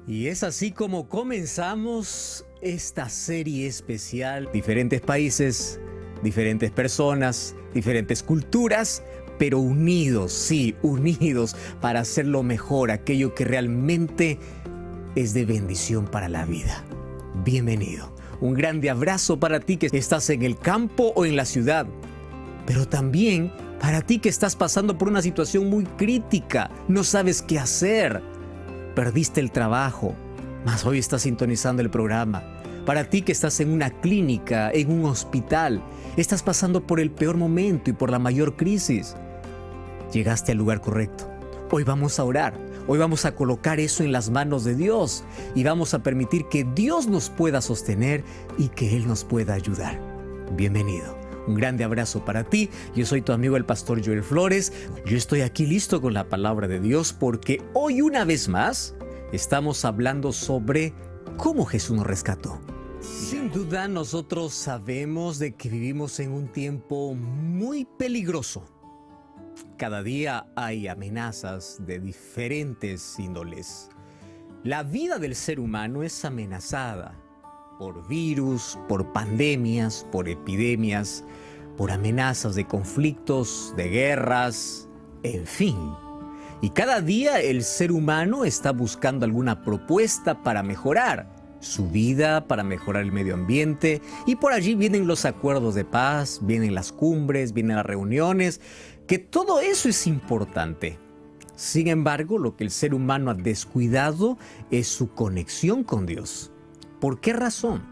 Y es así como comenzamos esta serie especial. Diferentes países, diferentes personas, diferentes culturas, pero unidos, sí, unidos para hacer lo mejor, aquello que realmente es de bendición para la vida. Bienvenido. Un grande abrazo para ti que estás en el campo o en la ciudad, pero también para ti que estás pasando por una situación muy crítica, no sabes qué hacer. Perdiste el trabajo, mas hoy estás sintonizando el programa. Para ti que estás en una clínica, en un hospital, estás pasando por el peor momento y por la mayor crisis. Llegaste al lugar correcto. Hoy vamos a orar. Hoy vamos a colocar eso en las manos de Dios y vamos a permitir que Dios nos pueda sostener y que Él nos pueda ayudar. Bienvenido. Un grande abrazo para ti. Yo soy tu amigo el pastor Joel Flores. Yo estoy aquí listo con la palabra de Dios porque hoy una vez más estamos hablando sobre cómo Jesús nos rescató. Sin duda nosotros sabemos de que vivimos en un tiempo muy peligroso. Cada día hay amenazas de diferentes índoles. La vida del ser humano es amenazada por virus, por pandemias, por epidemias, por amenazas de conflictos, de guerras, en fin. Y cada día el ser humano está buscando alguna propuesta para mejorar su vida, para mejorar el medio ambiente, y por allí vienen los acuerdos de paz, vienen las cumbres, vienen las reuniones, que todo eso es importante. Sin embargo, lo que el ser humano ha descuidado es su conexión con Dios. ¿Por qué razón?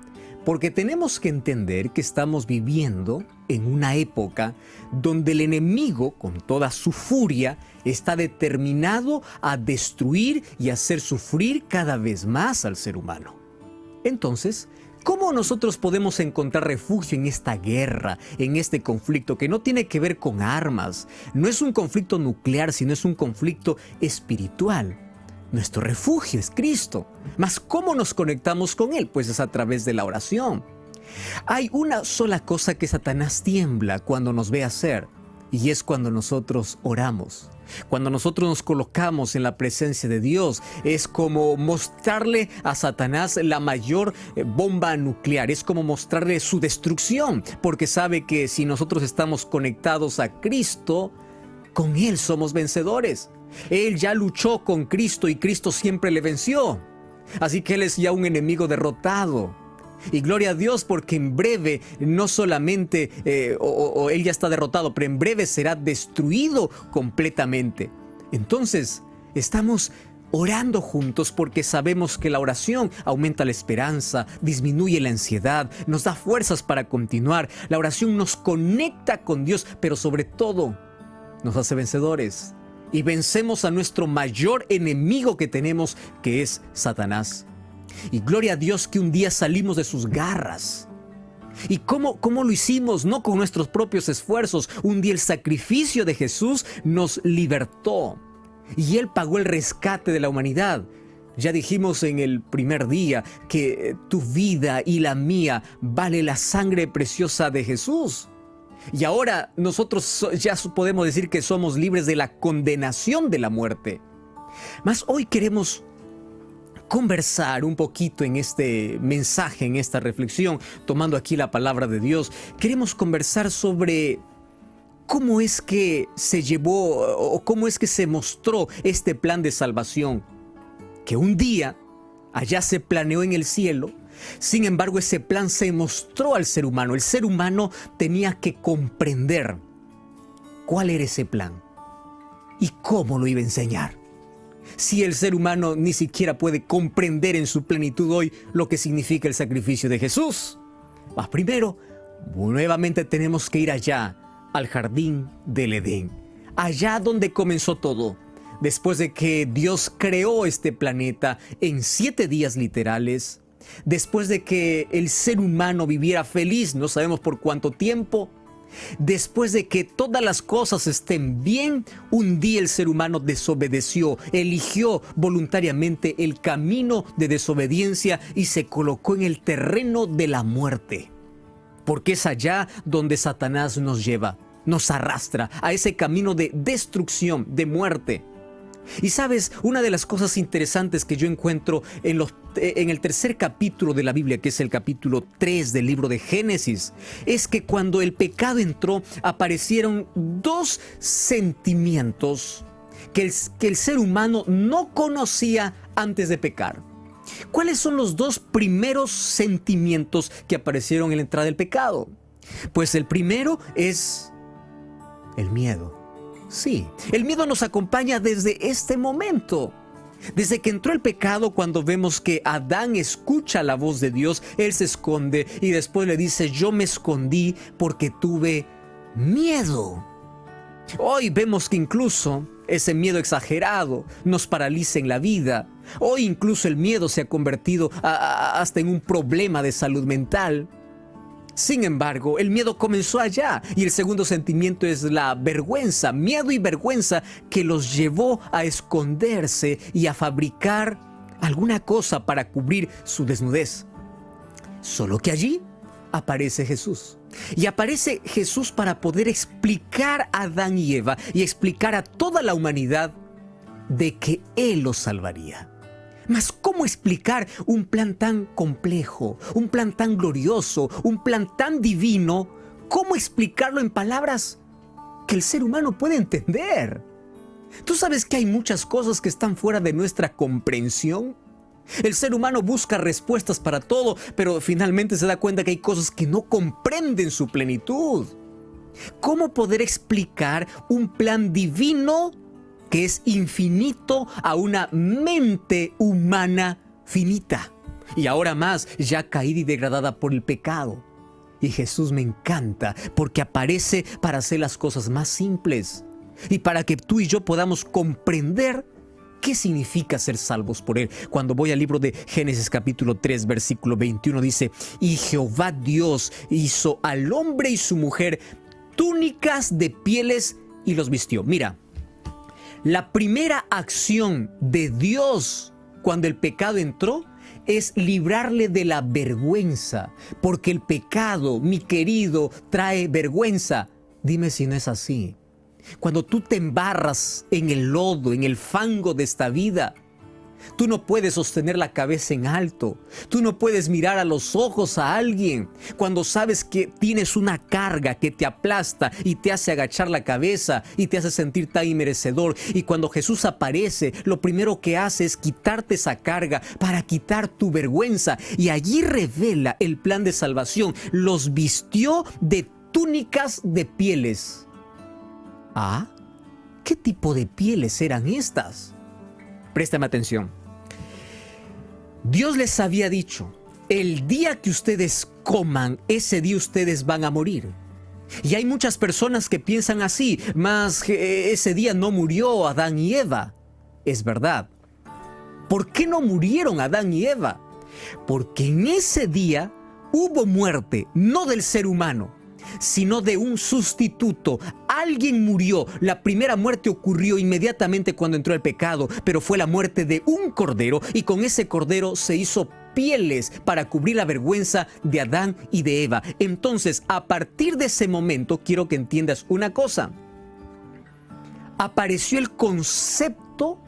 Porque tenemos que entender que estamos viviendo en una época donde el enemigo, con toda su furia, está determinado a destruir y hacer sufrir cada vez más al ser humano. Entonces, ¿cómo nosotros podemos encontrar refugio en esta guerra, en este conflicto que no tiene que ver con armas? No es un conflicto nuclear, sino es un conflicto espiritual. Nuestro refugio es Cristo. Mas ¿cómo nos conectamos con Él? Pues es a través de la oración. Hay una sola cosa que Satanás tiembla cuando nos ve hacer, y es cuando nosotros oramos. Cuando nosotros nos colocamos en la presencia de Dios, es como mostrarle a Satanás la mayor bomba nuclear, es como mostrarle su destrucción, porque sabe que si nosotros estamos conectados a Cristo, con Él somos vencedores. Él ya luchó con Cristo y Cristo siempre le venció. Así que Él es ya un enemigo derrotado. Y gloria a Dios porque en breve no solamente Él ya está derrotado, pero en breve será destruido completamente. Entonces estamos orando juntos porque sabemos que la oración aumenta la esperanza, disminuye la ansiedad, nos da fuerzas para continuar. La oración nos conecta con Dios, pero sobre todo nos hace vencedores. Y vencemos a nuestro mayor enemigo que tenemos, que es Satanás. Y gloria a Dios que un día salimos de sus garras. ¿Y cómo lo hicimos? No con nuestros propios esfuerzos. Un día el sacrificio de Jesús nos libertó. Y Él pagó el rescate de la humanidad. Ya dijimos en el primer día que tu vida y la mía vale la sangre preciosa de Jesús. Y ahora nosotros ya podemos decir que somos libres de la condenación de la muerte. Mas hoy queremos conversar un poquito en este mensaje, en esta reflexión, tomando aquí la palabra de Dios. Queremos conversar sobre cómo es que se llevó o cómo es que se mostró este plan de salvación, que un día allá se planeó en el cielo. Sin embargo, ese plan se mostró al ser humano. El ser humano tenía que comprender cuál era ese plan y cómo lo iba a enseñar. Si el ser humano ni siquiera puede comprender en su plenitud hoy lo que significa el sacrificio de Jesús. Mas primero, nuevamente tenemos que ir allá, al jardín del Edén. Allá donde comenzó todo. Después de que Dios creó este planeta en 7 días literales, después de que el ser humano viviera feliz, no sabemos por cuánto tiempo, después de que todas las cosas estén bien, un día el ser humano desobedeció, eligió voluntariamente el camino de desobediencia y se colocó en el terreno de la muerte. Porque es allá donde Satanás nos lleva, nos arrastra a ese camino de destrucción, de muerte. Y sabes, una de las cosas interesantes que yo encuentro en el tercer capítulo de la Biblia, que es el capítulo 3 del libro de Génesis, es que cuando el pecado entró, aparecieron dos sentimientos que el ser humano no conocía antes de pecar. ¿Cuáles son los dos primeros sentimientos que aparecieron en la entrada del pecado? Pues el primero es el miedo. Sí, el miedo nos acompaña desde este momento. Desde que entró el pecado, cuando vemos que Adán escucha la voz de Dios, él se esconde y después le dice: yo me escondí porque tuve miedo. Hoy vemos que incluso ese miedo exagerado nos paraliza en la vida. Hoy incluso el miedo se ha convertido hasta en un problema de salud mental. Sin embargo, el miedo comenzó allá, y el segundo sentimiento es la vergüenza, miedo y vergüenza que los llevó a esconderse y a fabricar alguna cosa para cubrir su desnudez. Solo que allí aparece Jesús. Y aparece Jesús para poder explicar a Adán y Eva y explicar a toda la humanidad de que Él los salvaría. Mas ¿cómo explicar un plan tan complejo, un plan tan glorioso, un plan tan divino? ¿Cómo explicarlo en palabras que el ser humano puede entender? ¿Tú sabes que hay muchas cosas que están fuera de nuestra comprensión? El ser humano busca respuestas para todo, pero finalmente se da cuenta que hay cosas que no comprenden su plenitud. ¿Cómo poder explicar un plan divino que es infinito a una mente humana finita? Y ahora más, ya caída y degradada por el pecado. Y Jesús me encanta porque aparece para hacer las cosas más simples y para que tú y yo podamos comprender ¿qué significa ser salvos por Él? Cuando voy al libro de Génesis capítulo 3, versículo 21, dice: y Jehová Dios hizo al hombre y su mujer túnicas de pieles y los vistió. Mira, la primera acción de Dios cuando el pecado entró es librarle de la vergüenza, porque el pecado, mi querido, trae vergüenza. Dime si no es así. Cuando tú te embarras en el lodo, en el fango de esta vida, tú no puedes sostener la cabeza en alto. Tú no puedes mirar a los ojos a alguien cuando sabes que tienes una carga que te aplasta y te hace agachar la cabeza y te hace sentir tan inmerecedor. Y cuando Jesús aparece, lo primero que hace es quitarte esa carga para quitar tu vergüenza. Y allí revela el plan de salvación. Los vistió de túnicas de pieles. ¿Ah? ¿Qué tipo de pieles eran estas? Préstame atención. Dios les había dicho: el día que ustedes coman, ese día ustedes van a morir. Y hay muchas personas que piensan así: mas ese día no murió Adán y Eva. Es verdad. ¿Por qué no murieron Adán y Eva? Porque en ese día hubo muerte, no del ser humano, sino de un sustituto. Alguien murió. La primera muerte ocurrió inmediatamente cuando entró el pecado, pero fue la muerte de un cordero, y con ese cordero se hizo pieles para cubrir la vergüenza de Adán y de Eva. Entonces, a partir de ese momento, quiero que entiendas una cosa. Apareció el concepto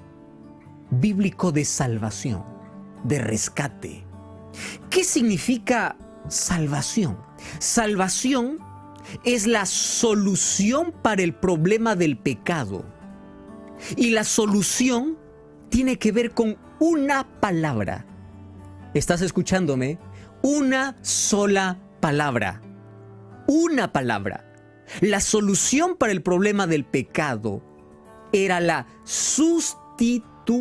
bíblico de salvación, de rescate. ¿Qué significa salvación? Salvación es la solución para el problema del pecado. Y la solución tiene que ver con una palabra. ¿Estás escuchándome? Una sola palabra. Una palabra. La solución para el problema del pecado era la sustitución.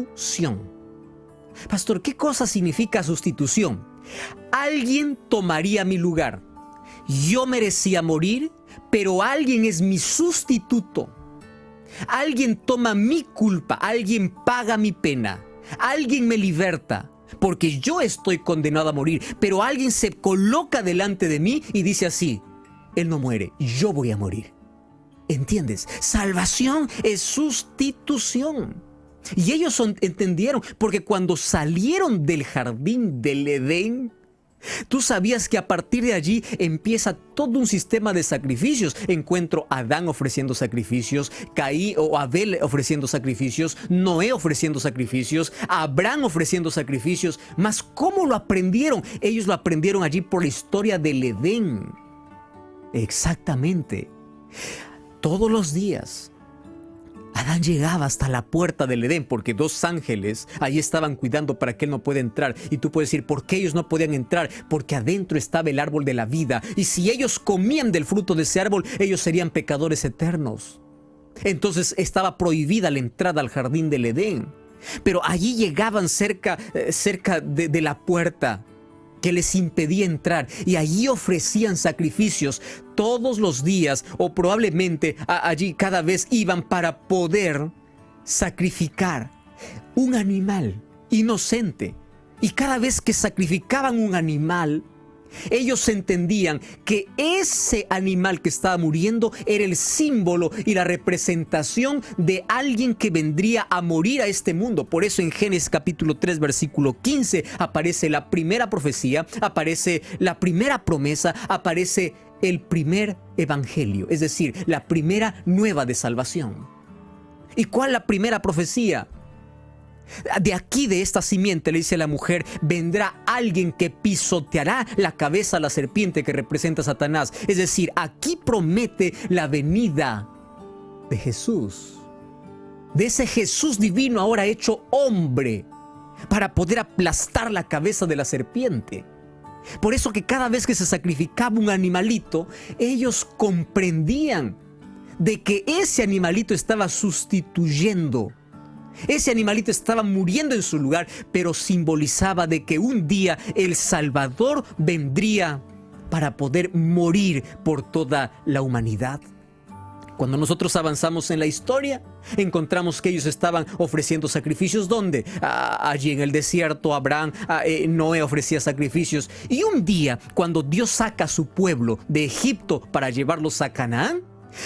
Pastor, ¿qué cosa significa sustitución? Alguien tomaría mi lugar. Yo merecía morir, pero alguien es mi sustituto. Alguien toma mi culpa, alguien paga mi pena, alguien me liberta, porque yo estoy condenado a morir, pero alguien se coloca delante de mí y dice así: Él no muere, yo voy a morir. ¿Entiendes? Salvación es sustitución. Y ellos entendieron, porque cuando salieron del jardín del Edén, ¿Tú sabías que a partir de allí empieza todo un sistema de sacrificios? Encuentro a Adán ofreciendo sacrificios, Caín o Abel ofreciendo sacrificios, Noé ofreciendo sacrificios, Abraham ofreciendo sacrificios. Mas ¿cómo lo aprendieron? Ellos lo aprendieron allí por la historia del Edén. Exactamente. Todos los días Adán llegaba hasta la puerta del Edén porque dos ángeles ahí estaban cuidando para que él no pueda entrar. Y tú puedes decir, ¿por qué ellos no podían entrar? Porque adentro estaba el árbol de la vida. Y si ellos comían del fruto de ese árbol, ellos serían pecadores eternos. Entonces estaba prohibida la entrada al jardín del Edén. Pero allí llegaban cerca de la puerta que les impedía entrar, y allí ofrecían sacrificios todos los días, o probablemente allí cada vez iban para poder sacrificar un animal inocente. Y cada vez que sacrificaban un animal, ellos entendían que ese animal que estaba muriendo era el símbolo y la representación de alguien que vendría a morir a este mundo. Por eso en Génesis capítulo 3 versículo 15 aparece la primera profecía, aparece la primera promesa, aparece el primer evangelio, es decir, la primera nueva de salvación. ¿Y cuál es la primera profecía? De aquí, de esta simiente, le dice a la mujer, vendrá alguien que pisoteará la cabeza a la serpiente que representa a Satanás. Es decir, aquí promete la venida de Jesús, de ese Jesús divino ahora hecho hombre, para poder aplastar la cabeza de la serpiente. Por eso que cada vez que se sacrificaba un animalito, ellos comprendían de que ese animalito estaba sustituyendo. Ese animalito estaba muriendo en su lugar, pero simbolizaba de que un día el Salvador vendría para poder morir por toda la humanidad. Cuando nosotros avanzamos en la historia, encontramos que ellos estaban ofreciendo sacrificios. ¿Dónde? Allí en el desierto, Abraham, Noé ofrecía sacrificios. Y un día, cuando Dios saca a su pueblo de Egipto para llevarlos a Canaán,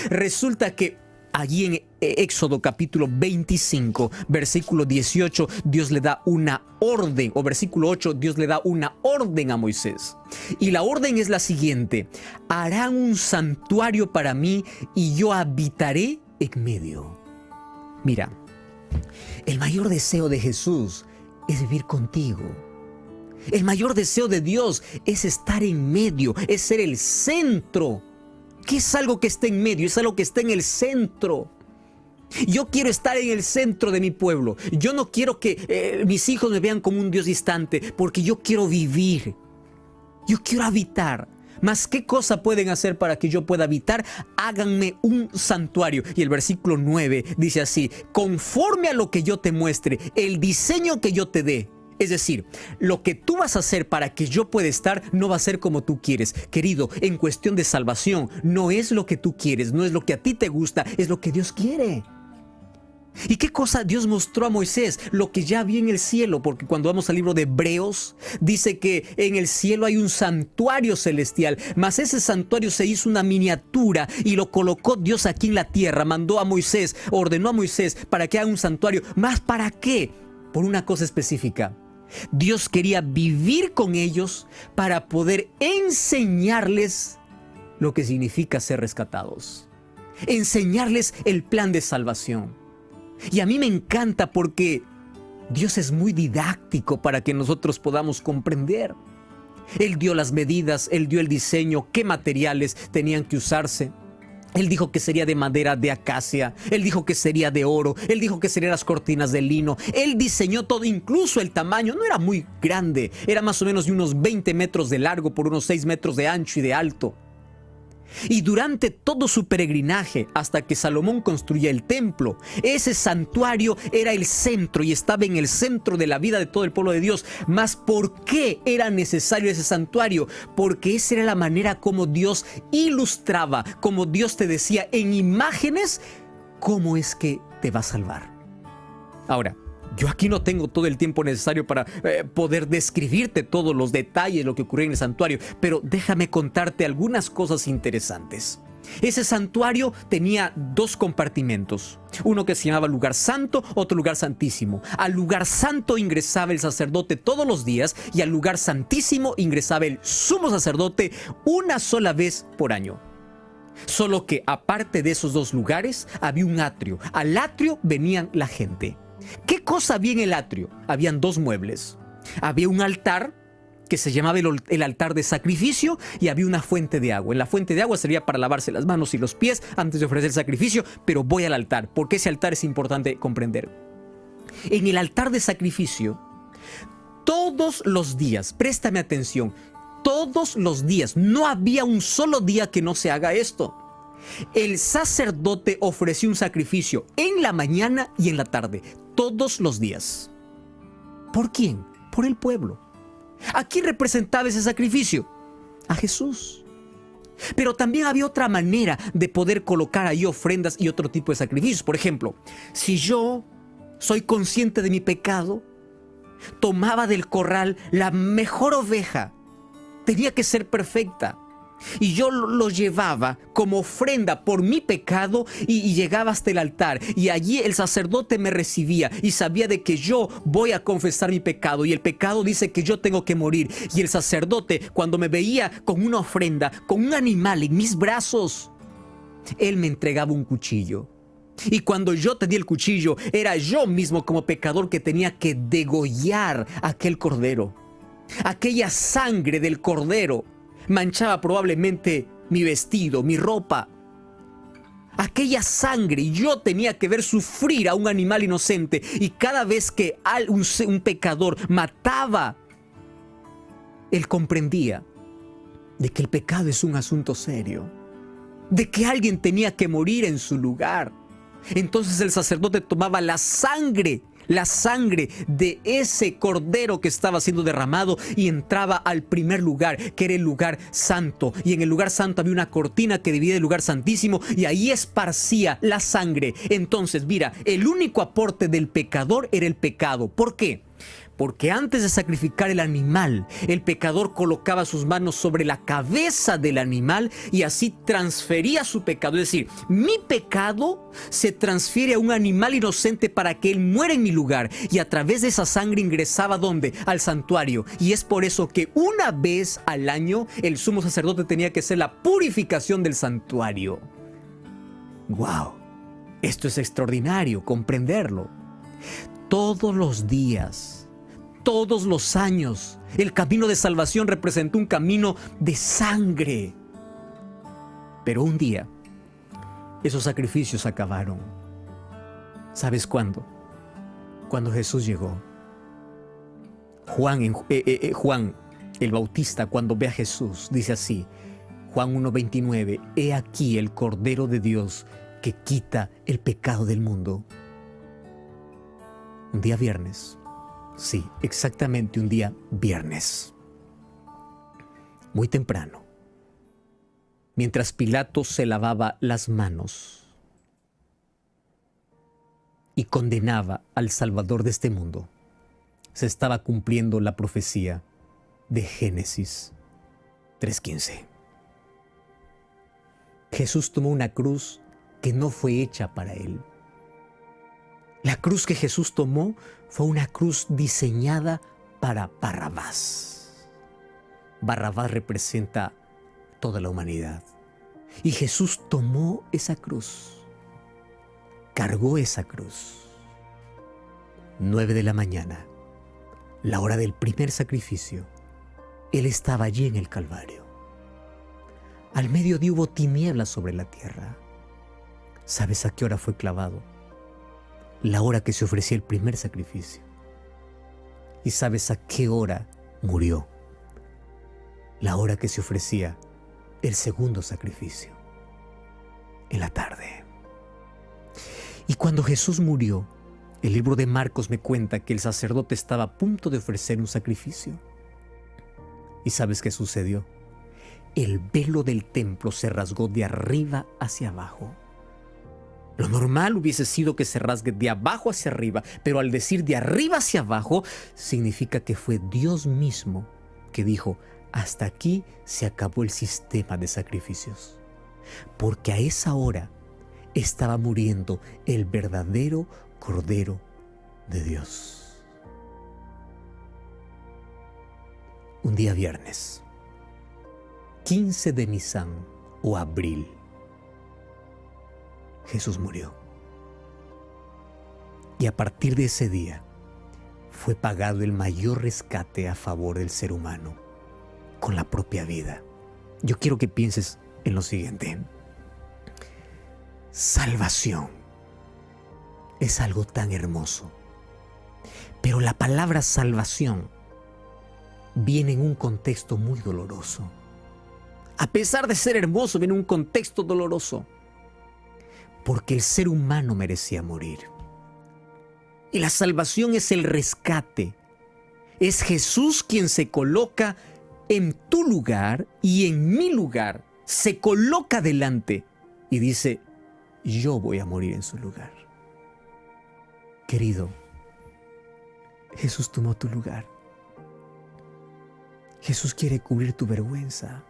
resulta que allí en Éxodo capítulo 25, versículo 18, Dios le da una orden, o versículo 8, Dios le da una orden a Moisés. Y la orden es la siguiente: harán un santuario para mí y yo habitaré en medio. Mira, el mayor deseo de Jesús es vivir contigo. El mayor deseo de Dios es estar en medio, es ser el centro. ¿Qué es algo que está en medio? Es algo que está en el centro. Yo quiero estar en el centro de mi pueblo. Yo no quiero que mis hijos me vean como un Dios distante, porque yo quiero vivir. Yo quiero habitar. Mas ¿qué cosa pueden hacer para que yo pueda habitar? Háganme un santuario. Y el versículo 9 dice así: conforme a lo que yo te muestre, el diseño que yo te dé. Es decir, lo que tú vas a hacer para que yo pueda estar no va a ser como tú quieres. Querido, en cuestión de salvación, no es lo que tú quieres, no es lo que a ti te gusta, es lo que Dios quiere. ¿Y qué cosa Dios mostró a Moisés? Lo que ya vi en el cielo, porque cuando vamos al libro de Hebreos, dice que en el cielo hay un santuario celestial, mas ese santuario se hizo una miniatura y lo colocó Dios aquí en la tierra. Mandó a Moisés, ordenó a Moisés para que haga un santuario. ¿Más para qué? Por una cosa específica. Dios quería vivir con ellos para poder enseñarles lo que significa ser rescatados. Enseñarles el plan de salvación. Y a mí me encanta porque Dios es muy didáctico para que nosotros podamos comprender. Él dio las medidas, Él dio el diseño, qué materiales tenían que usarse. Él dijo que sería de madera de acacia, Él dijo que sería de oro, Él dijo que serían las cortinas de lino. Él diseñó todo, incluso el tamaño no era muy grande, era más o menos de unos 20 metros de largo por unos 6 metros de ancho y de alto. Y durante todo su peregrinaje, hasta que Salomón construía el templo, ese santuario era el centro y estaba en el centro de la vida de todo el pueblo de Dios. Mas ¿por qué era necesario ese santuario? Porque esa era la manera como Dios ilustraba, como Dios te decía en imágenes, cómo es que te va a salvar. Ahora, yo aquí no tengo todo el tiempo necesario para poder describirte todos los detalles de lo que ocurrió en el santuario, pero déjame contarte algunas cosas interesantes. Ese santuario tenía dos compartimentos, uno que se llamaba lugar santo, otro lugar santísimo. Al lugar santo ingresaba el sacerdote todos los días y al lugar santísimo ingresaba el sumo sacerdote una sola vez por año. Solo que aparte de esos dos lugares había un atrio. Al atrio venían la gente. ¿Qué cosa había en el atrio? Habían dos muebles. Había un altar que se llamaba el altar de sacrificio y había una fuente de agua. En la fuente de agua sería para lavarse las manos y los pies antes de ofrecer el sacrificio, pero voy al altar, porque ese altar es importante comprender. En el altar de sacrificio, todos los días, préstame atención, todos los días, no había un solo día que no se haga esto. El sacerdote ofreció un sacrificio en la mañana y en la tarde, todos los días. ¿Por quién? Por el pueblo. ¿A quién representaba ese sacrificio? A Jesús. Pero también había otra manera de poder colocar ahí ofrendas y otro tipo de sacrificios. Por ejemplo, si yo soy consciente de mi pecado, tomaba del corral la mejor oveja. Tenía que ser perfecta. Y yo lo llevaba como ofrenda por mi pecado y llegaba hasta el altar. Y allí el sacerdote me recibía y sabía de que yo voy a confesar mi pecado. Y el pecado dice que yo tengo que morir. Y el sacerdote, cuando me veía con una ofrenda, con un animal en mis brazos, él me entregaba un cuchillo. Y cuando yo tenía el cuchillo, era yo mismo como pecador que tenía que degollar aquel cordero. Aquella sangre del cordero manchaba probablemente mi vestido, mi ropa. Aquella sangre, yo tenía que ver sufrir a un animal inocente. Y cada vez que un pecador mataba, él comprendía de que el pecado es un asunto serio, de que alguien tenía que morir en su lugar. Entonces el sacerdote tomaba la sangre de ese cordero que estaba siendo derramado y entraba al primer lugar, que era el lugar santo. Y en el lugar santo había una cortina que dividía el lugar santísimo y ahí esparcía la sangre. Entonces, mira, el único aporte del pecador era el pecado. ¿Por qué? Porque antes de sacrificar el animal, el pecador colocaba sus manos sobre la cabeza del animal y así transfería su pecado. Es decir, mi pecado se transfiere a un animal inocente para que él muera en mi lugar. Y a través de esa sangre ingresaba ¿dónde? Al santuario. Y es por eso que una vez al año el sumo sacerdote tenía que hacer la purificación del santuario. ¡Wow! Esto es extraordinario, comprenderlo. Todos los días, todos los años, el camino de salvación representó un camino de sangre. Pero un día, esos sacrificios acabaron. ¿Sabes cuándo? Cuando Jesús llegó. Juan el Bautista, cuando ve a Jesús, dice así, Juan 1:29, he aquí el Cordero de Dios que quita el pecado del mundo. Un día viernes. Sí, exactamente un día viernes. Muy temprano, mientras Pilato se lavaba las manos y condenaba al Salvador de este mundo, se estaba cumpliendo la profecía de Génesis 3:15. Jesús tomó una cruz que no fue hecha para él. La cruz que Jesús tomó fue una cruz diseñada para Barrabás. Barrabás representa toda la humanidad. Y Jesús tomó esa cruz, cargó esa cruz. 9 de la mañana, la hora del primer sacrificio, Él estaba allí en el Calvario. Al mediodía hubo tinieblas sobre la tierra. ¿Sabes a qué hora fue clavado? La hora que se ofrecía el primer sacrificio. ¿Y sabes a qué hora murió? La hora que se ofrecía el segundo sacrificio. En la tarde. Y cuando Jesús murió, el libro de Marcos me cuenta que el sacerdote estaba a punto de ofrecer un sacrificio. ¿Y sabes qué sucedió? El velo del templo se rasgó de arriba hacia abajo. Lo normal hubiese sido que se rasgue de abajo hacia arriba, pero al decir de arriba hacia abajo, significa que fue Dios mismo que dijo, hasta aquí se acabó el sistema de sacrificios. porque a esa hora estaba muriendo el verdadero Cordero de Dios. Un día viernes, 15 de Nisan o abril, Jesús murió. Y a partir de ese día fue pagado el mayor rescate a favor del ser humano con la propia vida. Yo quiero que pienses en lo siguiente. Salvación es algo tan hermoso, pero la palabra salvación viene en un contexto muy doloroso. A pesar de ser hermoso, viene en un contexto doloroso, porque el ser humano merecía morir. Y la salvación es el rescate. Es Jesús quien se coloca en tu lugar y en mi lugar. Se coloca delante y dice: yo voy a morir en su lugar. Querido, Jesús tomó tu lugar. Jesús quiere cubrir tu vergüenza.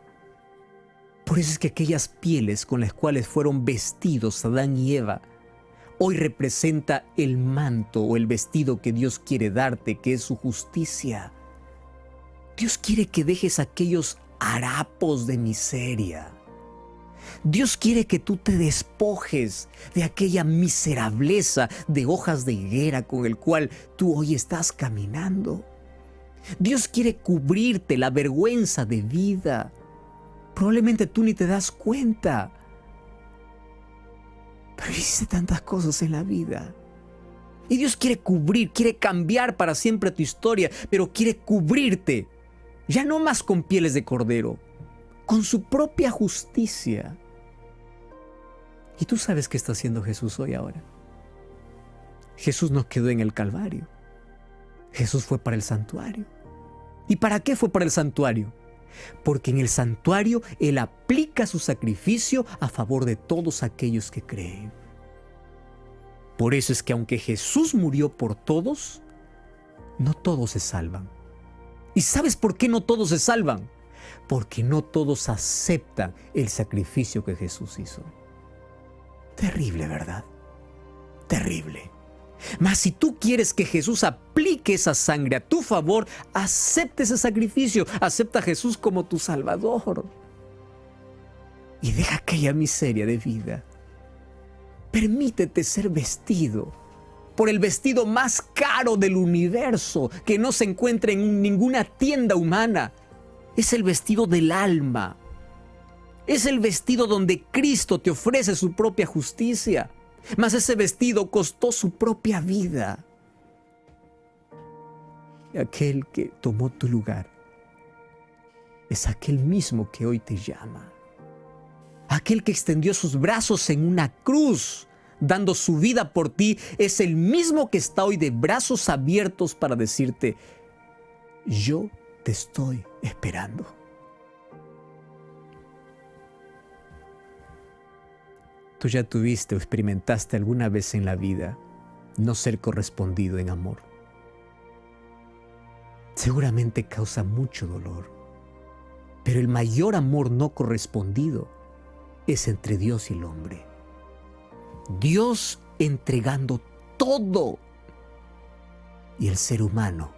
Por eso es que aquellas pieles con las cuales fueron vestidos Adán y Eva, hoy representa el manto o el vestido que Dios quiere darte, que es su justicia. Dios quiere que dejes aquellos harapos de miseria. Dios quiere que tú te despojes de aquella miserableza de hojas de higuera con el cual tú hoy estás caminando. Dios quiere cubrirte la vergüenza de vida. Probablemente tú ni te das cuenta. Pero hiciste tantas cosas en la vida. Y Dios quiere cubrir, quiere cambiar para siempre tu historia, pero quiere cubrirte. Ya no más con pieles de cordero, con su propia justicia. ¿Y tú sabes qué está haciendo Jesús hoy ahora? Jesús no quedó en el Calvario. Jesús fue para el santuario. ¿Y para qué fue para el santuario? Porque en el santuario Él aplica su sacrificio a favor de todos aquellos que creen. Por eso es que aunque Jesús murió por todos, no todos se salvan. ¿Y sabes por qué no todos se salvan? Porque no todos aceptan el sacrificio que Jesús hizo. Terrible, ¿verdad? Terrible. Mas si tú quieres que Jesús aplique esa sangre a tu favor, acepta ese sacrificio, acepta a Jesús como tu Salvador. Y deja aquella miseria de vida. Permítete ser vestido por el vestido más caro del universo, que no se encuentra en ninguna tienda humana. Es el vestido del alma. Es el vestido donde Cristo te ofrece su propia justicia. Mas ese vestido costó su propia vida. Y aquel que tomó tu lugar es aquel mismo que hoy te llama. Aquel que extendió sus brazos en una cruz, dando su vida por ti, es el mismo que está hoy de brazos abiertos para decirte: yo te estoy esperando. Tú ya tuviste o experimentaste alguna vez en la vida no ser correspondido en amor. Seguramente causa mucho dolor, pero el mayor amor no correspondido es entre Dios y el hombre. Dios entregando todo y el ser humano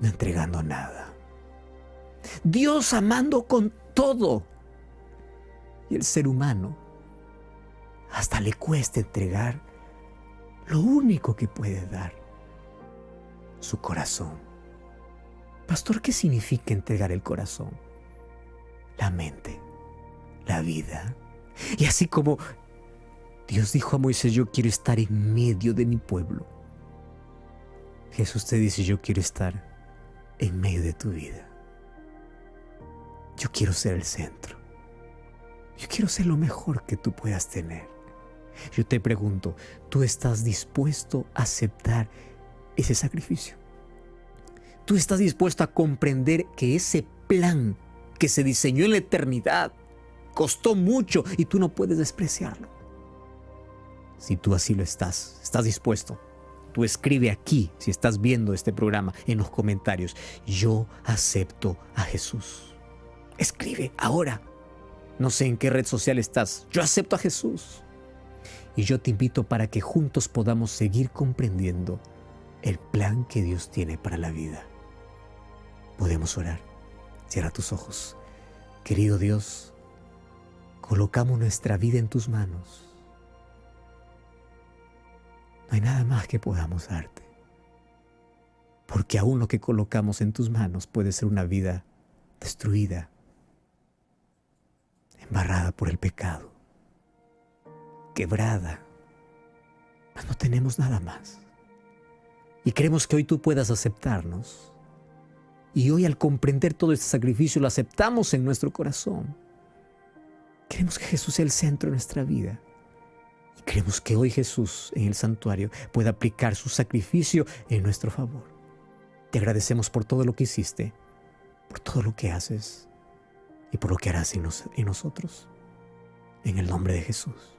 no entregando nada. Dios amando con todo y el ser humano hasta le cuesta entregar lo único que puede dar: su corazón. Pastor, ¿qué significa entregar el corazón? La mente, la vida. Y así como Dios dijo a Moisés: yo quiero estar en medio de mi pueblo, Jesús te dice: yo quiero estar en medio de tu vida. Yo quiero ser el centro. Yo quiero ser lo mejor que tú puedas tener. Yo te pregunto, ¿tú estás dispuesto a aceptar ese sacrificio? ¿Tú estás dispuesto a comprender que ese plan que se diseñó en la eternidad costó mucho y tú no puedes despreciarlo? Si tú así lo estás dispuesto, tú escribe aquí, si estás viendo este programa, en los comentarios: yo acepto a Jesús. Escribe ahora. No sé en qué red social estás. Yo acepto a Jesús. Y yo te invito para que juntos podamos seguir comprendiendo el plan que Dios tiene para la vida. Podemos orar. Cierra tus ojos. Querido Dios, colocamos nuestra vida en tus manos. No hay nada más que podamos darte. Porque aún lo que colocamos en tus manos puede ser una vida destruida, embarrada por el pecado, quebrada. Mas no tenemos nada más. Y queremos que hoy tú puedas aceptarnos. Y hoy, al comprender todo este sacrificio, lo aceptamos en nuestro corazón. Queremos que Jesús sea el centro de nuestra vida. Y queremos que hoy Jesús, en el santuario, pueda aplicar su sacrificio en nuestro favor. Te agradecemos por todo lo que hiciste, por todo lo que haces y por lo que harás en nosotros. En el nombre de Jesús.